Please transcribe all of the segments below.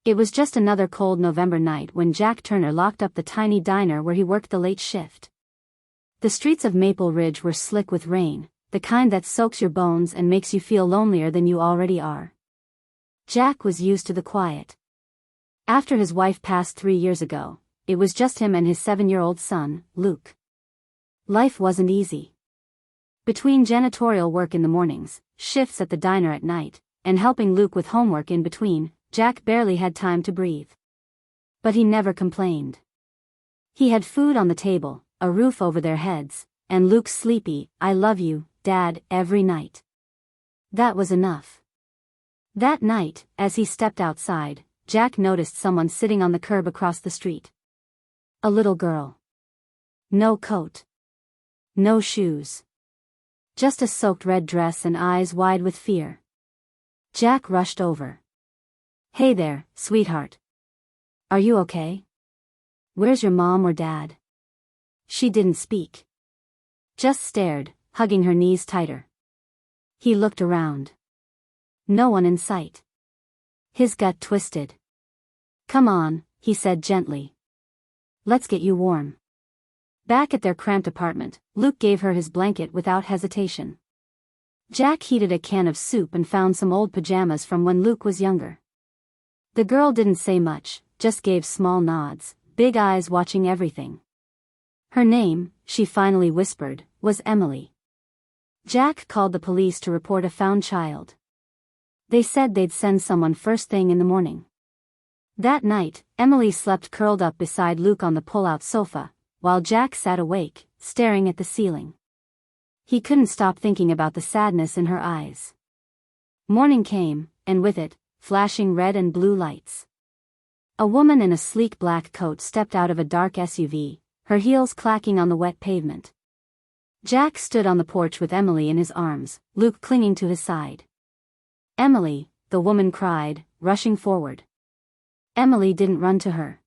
It was just another cold November night when Jack Turner locked up the tiny diner where he worked the late shift. The streets of Maple Ridge were slick with rain, the kind that soaks your bones and makes you feel lonelier than you already are. Jack was used to the quiet. After his wife passed 3 years ago, it was just him and his 7-year-old son, Luke. Life wasn't easy. Between janitorial work in the mornings, shifts at the diner at night, and helping Luke with homework in between, Jack barely had time to breathe. But he never complained. He had food on the table, a roof over their heads, and Luke's sleepy, "I love you, Dad," every night. That was enough. That night, as he stepped outside, Jack noticed someone sitting on the curb across the street. A little girl. No coat. No shoes. Just a soaked red dress and eyes wide with fear. Jack rushed over. "Hey there, sweetheart. Are you okay? Where's your mom or dad?" She didn't speak. Just stared, hugging her knees tighter. He looked around. No one in sight. His gut twisted. "Come on," he said gently. "Let's get you warm." Back at their cramped apartment, Luke gave her his blanket without hesitation. Jack heated a can of soup and found some old pajamas from when Luke was younger. The girl didn't say much, just gave small nods, big eyes watching everything. Her name, she finally whispered, was Emily. Jack called the police to report a found child. They said they'd send someone first thing in the morning. That night, Emily slept curled up beside Luke on the pull-out sofa, while Jack sat awake, staring at the ceiling. He couldn't stop thinking about the sadness in her eyes. Morning came, and with it, flashing red and blue lights. A woman in a sleek black coat stepped out of a dark SUV, her heels clacking on the wet pavement. Jack stood on the porch with Emily in his arms, Luke clinging to his side. "Emily," the woman cried, rushing forward. Emily didn't run to her.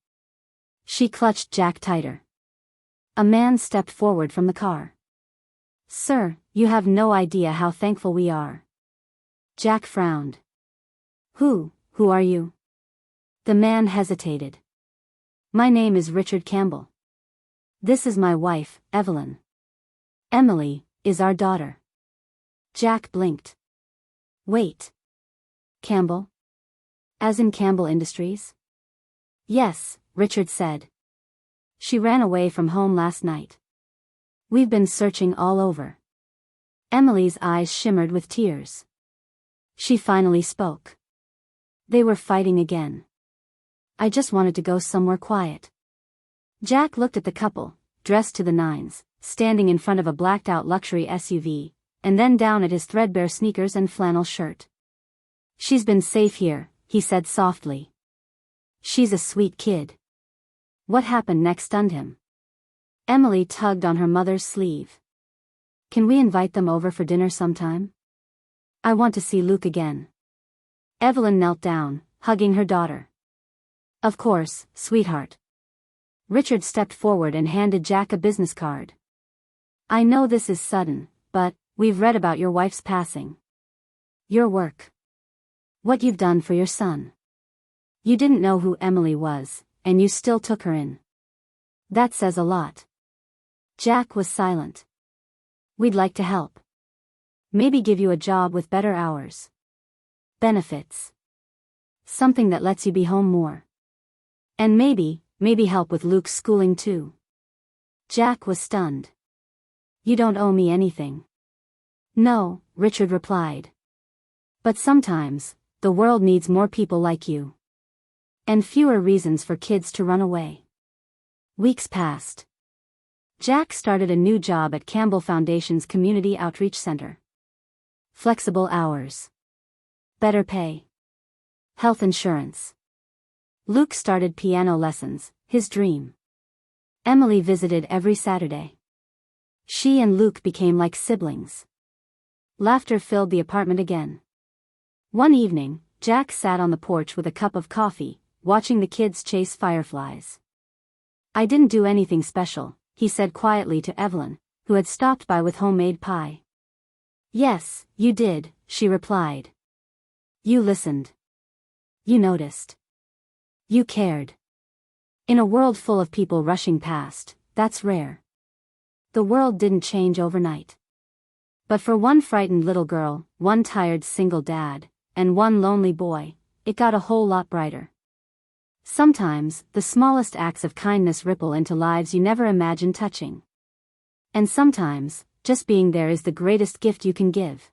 She clutched Jack tighter. A man stepped forward from the car. "Sir, you have no idea how thankful we are." Jack frowned. Who are you?" The man hesitated. "My name is Richard Campbell. This is my wife, Evelyn. Emily is our daughter." Jack blinked. "Wait. Campbell? As in Campbell Industries?" "Yes," Richard said. "She ran away from home last night. We've been searching all over." Emily's eyes shimmered with tears. She finally spoke. "They were fighting again. I just wanted to go somewhere quiet." Jack looked at the couple, dressed to the nines, standing in front of a blacked-out luxury SUV, and then down at his threadbare sneakers and flannel shirt. "She's been safe here," he said softly. "She's a sweet kid." What happened next stunned him. Emily tugged on her mother's sleeve. "Can we invite them over for dinner sometime? I want to see Luke again." Evelyn knelt down, hugging her daughter. "Of course, sweetheart." Richard stepped forward and handed Jack a business card. "I know this is sudden, but we've read about your wife's passing. Your work. What you've done for your son. You didn't know who Emily was, and you still took her in. That says a lot." Jack was silent. "We'd like to help. Maybe give you a job with better hours. Benefits. Something that lets you be home more. And maybe help with Luke's schooling too." Jack was stunned. "You don't owe me anything." "No," Richard replied. "But sometimes, the world needs more people like you. And fewer reasons for kids to run away." Weeks passed. Jack started a new job at Campbell Foundation's Community Outreach Center. Flexible hours. Better pay. Health insurance. Luke started piano lessons, his dream. Emily visited every Saturday. She and Luke became like siblings. Laughter filled the apartment again. One evening, Jack sat on the porch with a cup of coffee, watching the kids chase fireflies. "I didn't do anything special," he said quietly to Evelyn, who had stopped by with homemade pie. "Yes, you did," she replied. "You listened. You noticed. You cared. In a world full of people rushing past, that's rare. The world didn't change overnight. But for one frightened little girl, one tired single dad, and one lonely boy, it got a whole lot brighter. Sometimes, the smallest acts of kindness ripple into lives you never imagined touching. And sometimes, just being there is the greatest gift you can give.